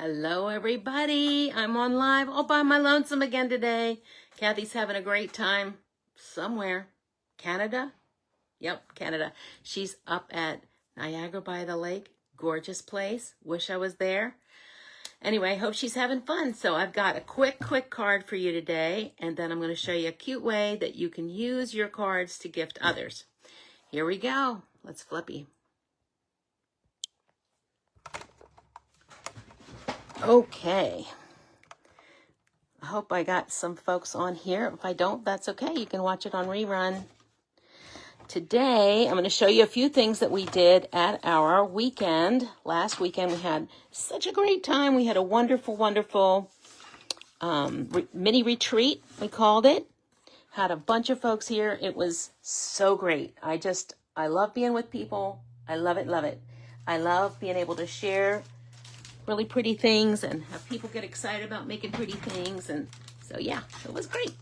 Hello, everybody. I'm on live all by my lonesome again today. Kathy's having a great time somewhere. Canada? Yep, Canada. She's up at Niagara by the Lake. Gorgeous place. Wish I was there. Anyway, hope she's having fun. So I've got a quick card for you today, and then I'm going to show you a cute way that you can use your cards to gift others. Here we go. Let's flippy. Okay. I hope I got some folks on here. If I don't, that's okay. You can watch it on rerun. Today, I'm going to show you a few things that we did at our weekend. Last weekend, we had such a great time. We had a wonderful mini retreat, we called it. Had a bunch of folks here. It was so great. I love being with people. I love it, love it. I love being able to share really pretty things and have people get excited about making pretty things. And so, yeah, it was great.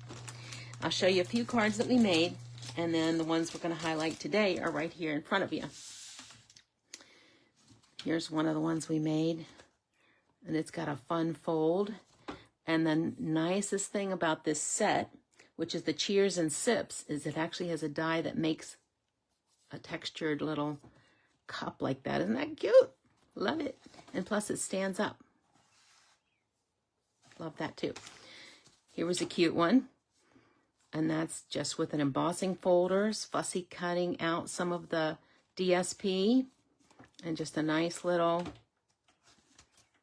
I'll show you a few cards that we made, and then the ones we're going to highlight today are right here in front of you. Here's one of the ones we made, and it's got a fun fold. And the nicest thing about this set, which is the Cheers and Sips, is it actually has a die that makes a textured little cup like that. Isn't that cute? Love it. And plus it stands up. Love that too. Here was a cute one. And that's just with an embossing folders, fussy cutting out some of the DSP. And just a nice little,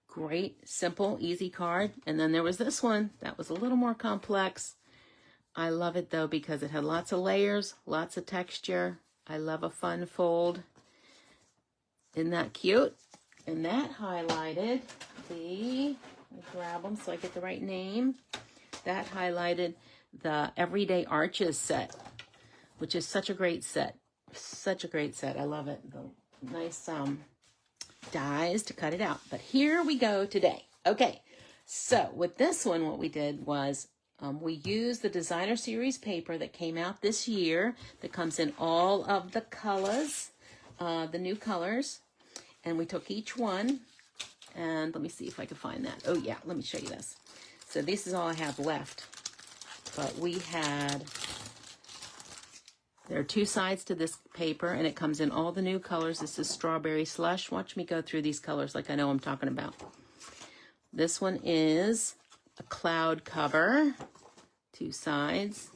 great, simple, easy card. And then there was this one that was a little more complex. I love it though because it had lots of layers, lots of texture. I love a fun fold. Isn't that cute? And that highlighted the, let me grab them so I get the right name. That highlighted the Everyday Arches set, which is such a great set. Such a great set. I love it. The nice dies to cut it out. But here we go today. Okay, so with this one, what we did was we used the Designer Series paper that came out this year that comes in all of the colors, the new colors. And we took each one, and let me see if I can find that. Oh yeah, let me show you this. So this is all I have left. But we had, there are two sides to this paper, and it comes in all the new colors. This is Strawberry Slush. Watch me go through these colors like I know I'm talking about. This one is a cloud cover, two sides.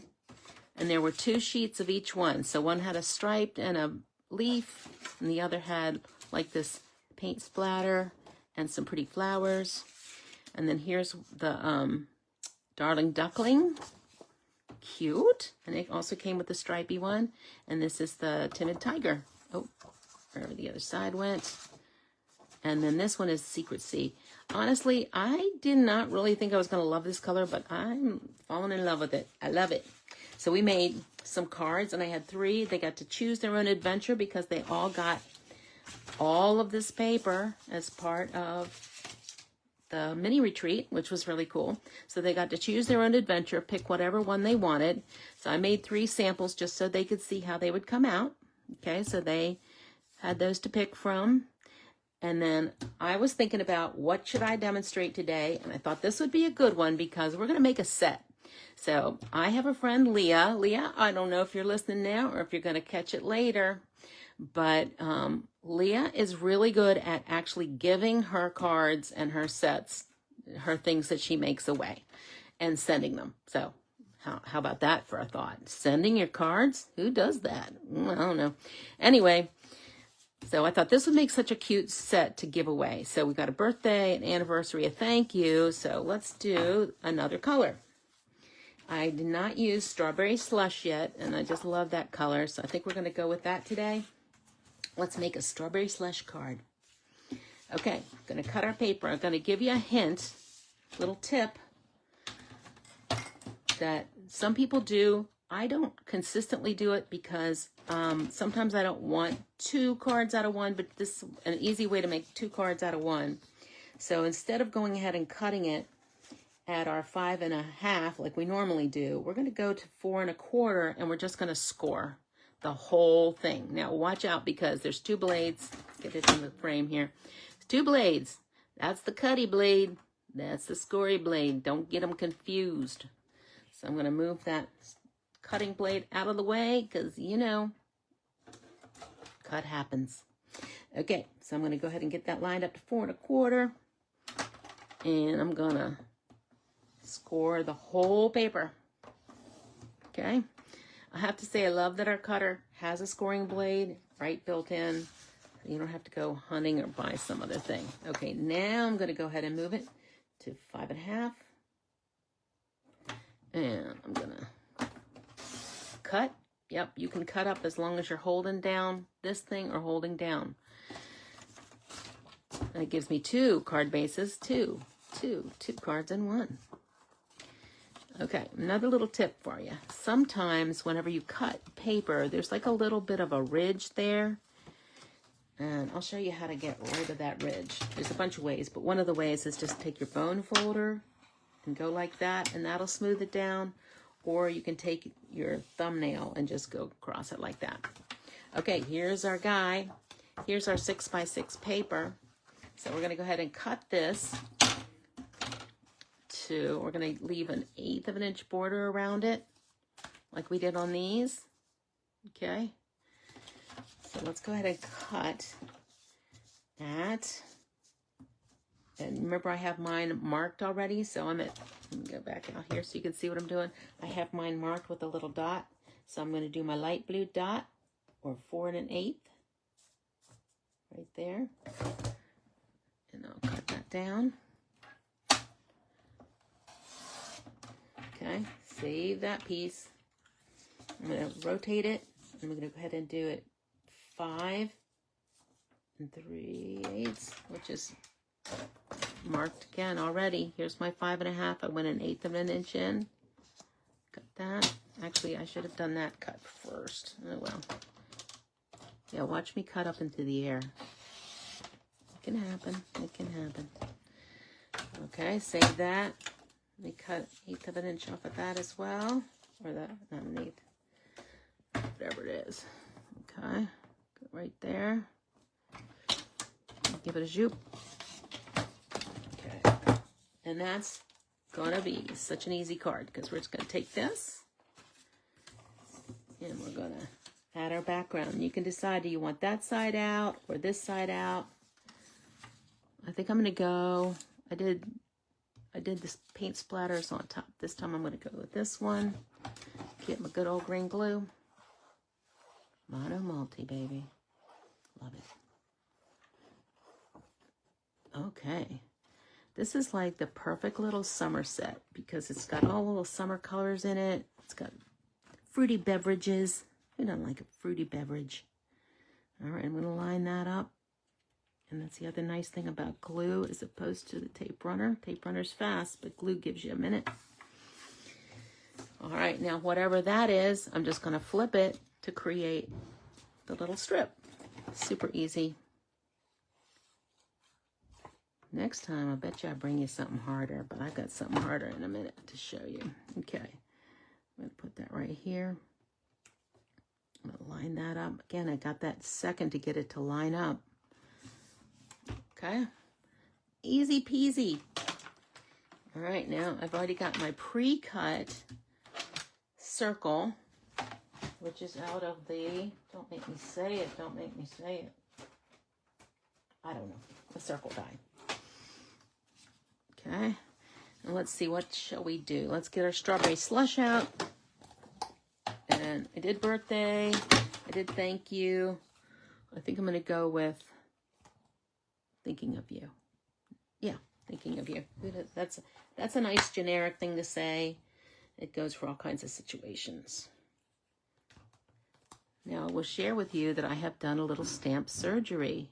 And there were two sheets of each one. So one had a striped and a leaf, and the other had like this paint splatter and some pretty flowers. And then here's the Darling Duckling. Cute. And it also came with the stripy one. And this is the Timid Tiger. Oh, wherever the other side went. And then this one is Secret Sea. Honestly, I did not really think I was going to love this color, but I'm falling in love with it. I love it. So we made some cards, and I had 3. They got to choose their own adventure because they all got all of this paper as part of the mini retreat, which was really cool. So they got to choose their own adventure, pick whatever one they wanted. So I made 3 samples just so they could see how they would come out. Okay, so they had those to pick from. And then I was thinking about what should I demonstrate today, and I thought this would be a good one because we're going to make a set. So I have a friend, Leah. Leah, I don't know if you're listening now or if you're going to catch it later, but Leah is really good at actually giving her cards and her sets, her things that she makes away, and sending them. So how about that for a thought? Sending your cards? Who does that? I don't know. Anyway, so I thought this would make such a cute set to give away. So we got a birthday, an anniversary, a thank you. So let's do another color. I did not use Strawberry Slush yet, and I just love that color. So I think we're going to go with that today. Let's make a Strawberry Slush card. Okay, I'm going to cut our paper. I'm going to give you a hint, little tip, that some people do. I don't consistently do it because sometimes I don't want 2 cards out of one, but this is an easy way to make 2 cards out of one. So instead of going ahead and cutting it at our 5 1/2 like we normally do, we're going to go to 4 1/4, and we're just going to score the whole thing. Now watch out because there's 2 blades. Get it in the frame here. There's 2 blades. That's the cutty blade. That's the scory blade. Don't get them confused. So I'm going to move that cutting blade out of the way because, you know, cut happens. Okay, so I'm going to go ahead and get that lined up to 4 1/4. And I'm going to score the whole paper. Okay. I have to say I love that our cutter has a scoring blade right built in. You don't have to go hunting or buy some other thing. Okay, now I'm going to go ahead and move it to 5 1/2. And I'm going to cut. Yep, you can cut up as long as you're holding down this thing or holding down. That gives me 2 card bases, two cards in one. Okay, another little tip for you. Sometimes whenever you cut paper, there's like a little bit of a ridge there. And I'll show you how to get rid of that ridge. There's a bunch of ways, but one of the ways is just take your bone folder and go like that, and that'll smooth it down. Or you can take your thumbnail and just go across it like that. Okay, here's our guy. Here's our 6 by 6 paper. So we're going to go ahead and cut this to, we're going to leave an 1/8 of an inch border around it, like we did on these. Okay. So let's go ahead and cut that. And remember, I have mine marked already, so let me go back out here so you can see what I'm doing. I have mine marked with a little dot. So I'm going to do my light blue dot, or 4 1/8, right there. And I'll cut that down. Okay, save that piece. I'm going to rotate it. I'm going to go ahead and do it 5 3/8, which is marked again already. Here's my 5 1/2. I went 1/8 of an inch in. Cut that. Actually, I should have done that cut first. Oh well. Yeah, watch me cut up into the air. It can happen. It can happen. Okay, save that. Let me cut 1/8 of an inch off of that as well. Or that, not 1/8. Whatever it is. Okay, go right there. Give it a zoop. Okay, and that's gonna be such an easy card because we're just gonna take this and we're gonna add our background. You can decide, do you want that side out or this side out? I think I'm gonna go, I did this paint splatters on top. This time I'm gonna go with this one. Get my good old green glue. Mono multi, baby. Love it. Okay. This is like the perfect little summer set because it's got all the little summer colors in it. It's got fruity beverages. Who doesn't like a fruity beverage? All right, I'm going to line that up. And that's the other nice thing about glue as opposed to the tape runner. Tape runner's fast, but glue gives you a minute. All right, now whatever that is, I'm just going to flip it to create the little strip. Super easy. Next time, I bet you I bring you something harder, but I've got something harder in a minute to show you. Okay, I'm going to put that right here. I'm going to line that up. Again, I got that second to get it to line up. Okay, easy peasy. All right, now I've already got my pre-cut circle, which is out of the, don't make me say it, don't make me say it. I don't know, the circle die. Okay, and let's see, what shall we do? Let's get our strawberry slush out. And I did birthday, I did thank you. I think I'm gonna go with thinking of you. Yeah, thinking of you. That's a nice generic thing to say. It goes for all kinds of situations. Now I will share with you that I have done a little stamp surgery.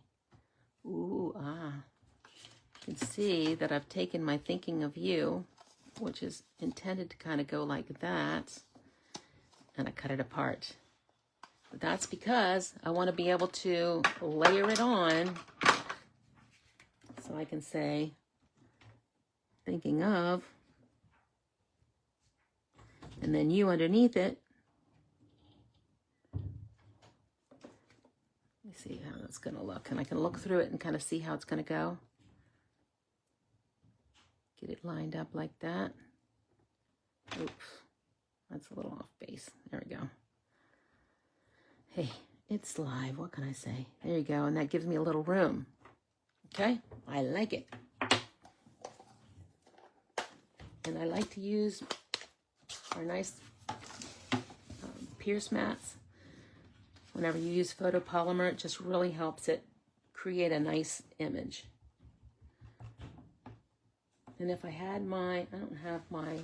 Ooh, you can see that I've taken my thinking of you, which is intended to kind of go like that, and I cut it apart. But that's because I want to be able to layer it on, so I can say thinking of, and then you underneath it. Let me see how that's going to look, and I can look through it and kind of see how it's going to go. Get it lined up like that. Oops, that's a little off base. There we go. Hey, it's live. What can I say? There you go. And that gives me a little room. Okay, I like it. And I like to use our nice pierce mats. Whenever you use photopolymer, it just really helps it create a nice image. And if I had my, I don't have my,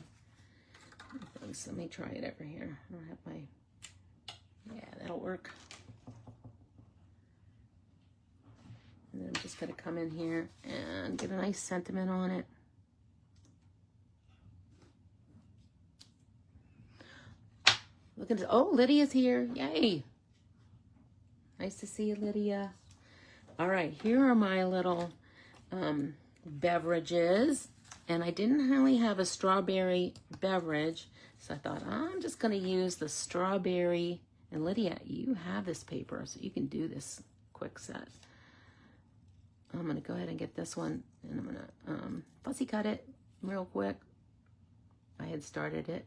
let me try it over here. I don't have my, yeah, that'll work. And then I'm just going to come in here and get a nice sentiment on it. Look at this. Oh, Lydia's here. Yay. Nice to see you, Lydia. All right, here are my little beverages. And I didn't really have a strawberry beverage, so I thought, I'm just going to use the strawberry. And Lydia, you have this paper, so you can do this quick set. I'm going to go ahead and get this one, and I'm going to fussy cut it real quick. I had started it.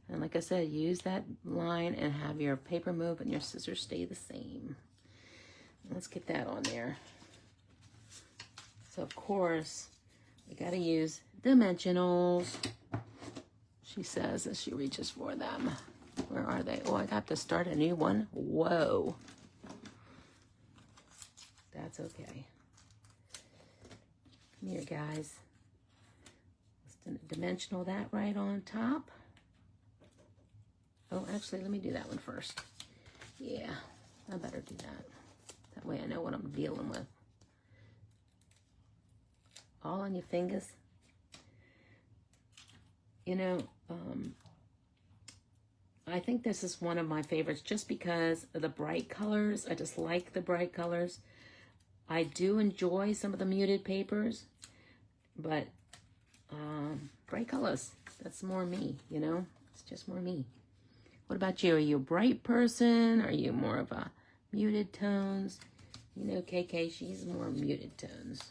And like I said, use that line and have your paper move and your scissors stay the same. Let's get that on there. So, of course, we got to use dimensionals, she says as she reaches for them. Where are they? Oh, I got to start a new one. Whoa. That's okay. Come here, guys. Let's dimensional that right on top. Oh, actually, let me do that one first. Yeah, I better do that. That way I know what I'm dealing with. All on your fingers. You know, I think this is one of my favorites just because of the bright colors. I just like the bright colors. I do enjoy some of the muted papers, but bright colors, that's more me, you know? It's just more me. What about you? Are you a bright person? Are you more of a muted tones? You know, KK, she's more muted tones.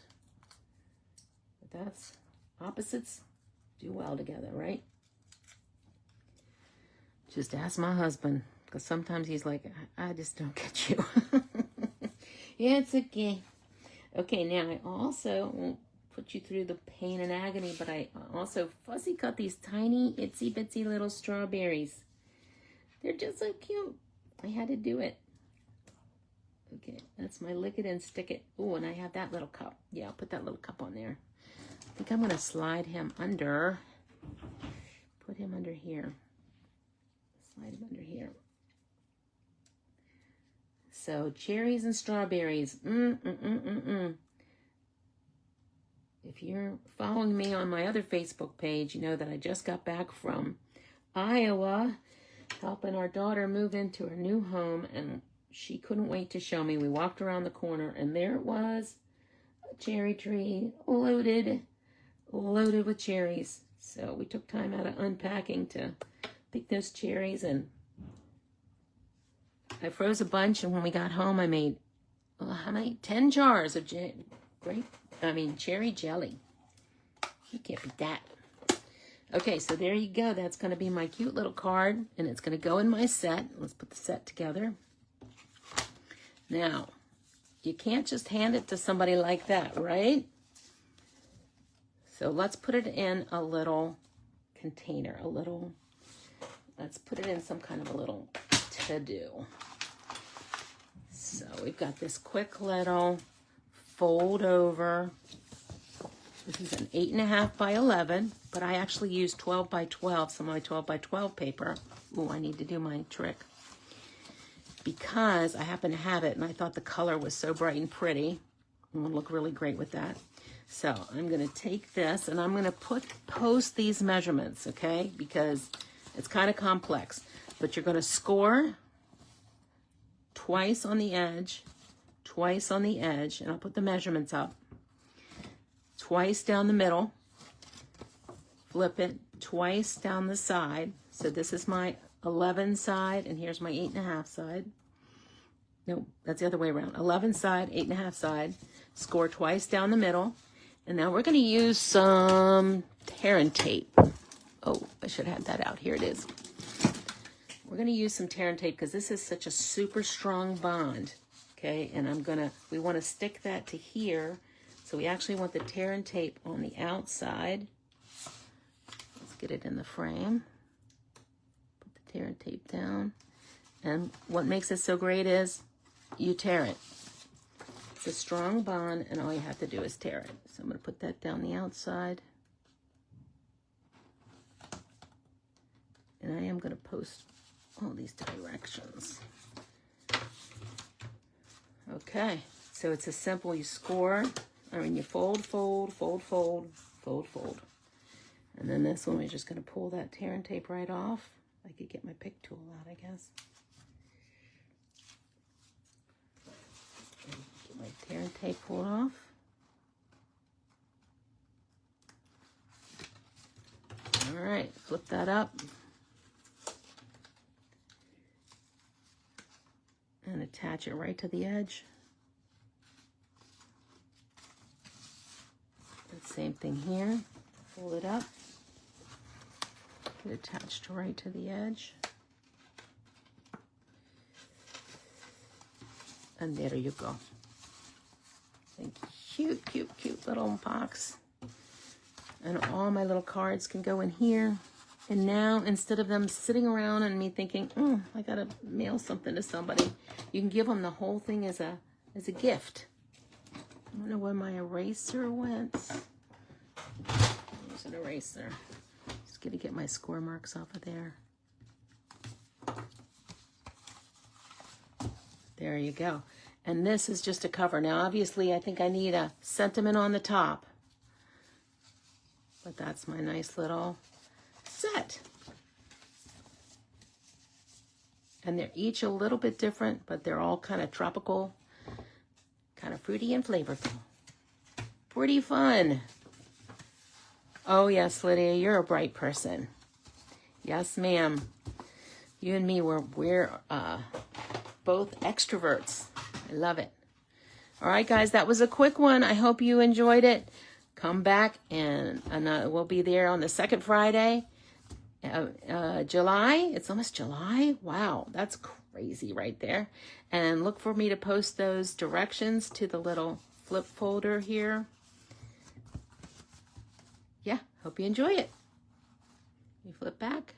But that's, opposites do well together, right? Just ask my husband, because sometimes he's like, I just don't get you. Yeah, it's okay. Okay, now I also won't put you through the pain and agony, but I also fussy cut these tiny, itsy bitsy little strawberries. They're just so cute. I had to do it. Okay, that's my lick it and stick it. Oh, and I have that little cup. Yeah, I'll put that little cup on there. I think I'm going to slide him under. Put him under here. Slide him under here. So, cherries and strawberries. If you're following me on my other Facebook page, you know that I just got back from Iowa, helping our daughter move into her new home, and she couldn't wait to show me. We walked around the corner, and there it was, a cherry tree loaded with cherries. So we took time out of unpacking to pick those cherries, and I froze a bunch, and when we got home, I made, how many? 10 jars of cherry jelly. You can't beat that. Okay, so there you go. That's going to be my cute little card, and it's going to go in my set. Let's put the set together. Now, you can't just hand it to somebody like that, right? So let's put it in a little container, let's put it in some kind of a little to-do. So we've got this quick little fold over. This is an 8.5 by 11, but I actually use 12 by 12, some of my 12 by 12 paper. Oh, I need to do my trick. Because I happen to have it, and I thought the color was so bright and pretty. It would look really great with that. So I'm going to take this, and I'm going to post these measurements, okay? Because it's kind of complex. But you're going to score twice on the edge, and I'll put the measurements up. Twice down the middle, flip it twice down the side. So this is my 11 side, and here's my 8.5 side. No, that's the other way around. 11 side, 8.5 side. Score twice down the middle, And now we're going to use some tear and tape. Oh, I should have had that out. Here it is. We're going to use some tear and tape because this is such a super strong bond. Okay, and we want to stick that to here. So we actually want the tear and tape on the outside. Let's get it in the frame. Put the tear and tape down. And what makes it so great is you tear it. It's a strong bond, and all you have to do is tear it. So I'm going to put that down the outside. And I am going to post all these directions. Okay, so it's a simple, you score, you fold, fold, fold, fold, fold, fold. And then this one, we're just going to pull that tear and tape right off. I could get my pick tool out, I guess. Get my tear and tape pulled off. All right, flip that up. And attach it right to the edge. The same thing here. Fold it up. Get it attached right to the edge. And there you go. And cute, cute, cute little box. And all my little cards can go in here. And now, instead of them sitting around and me thinking, I gotta mail something to somebody, you can give them the whole thing as a gift. I don't know where my eraser went. There's an eraser. Just gonna get my score marks off of there. There you go. And this is just a cover. Now, obviously, I think I need a sentiment on the top. But that's my nice little set. And they're each a little bit different, but they're all kind of tropical, kind of fruity and flavorful. Pretty fun. Oh yes, Lydia, you're a bright person. Yes, ma'am. You and me, we're both extroverts. I love it. All right, guys, that was a quick one. I hope you enjoyed it. Come back, and we'll be there on the second Friday. July. It's almost July. Wow, that's crazy right there. And look for me to post those directions to the little flip folder here. Yeah, hope you enjoy it. You flip back.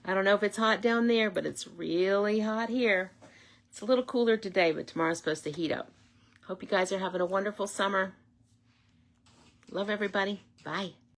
I don't know if it's hot down there, but it's really hot here. It's a little cooler today, but tomorrow's supposed to heat up. Hope you guys are having a wonderful summer. Love everybody. Bye.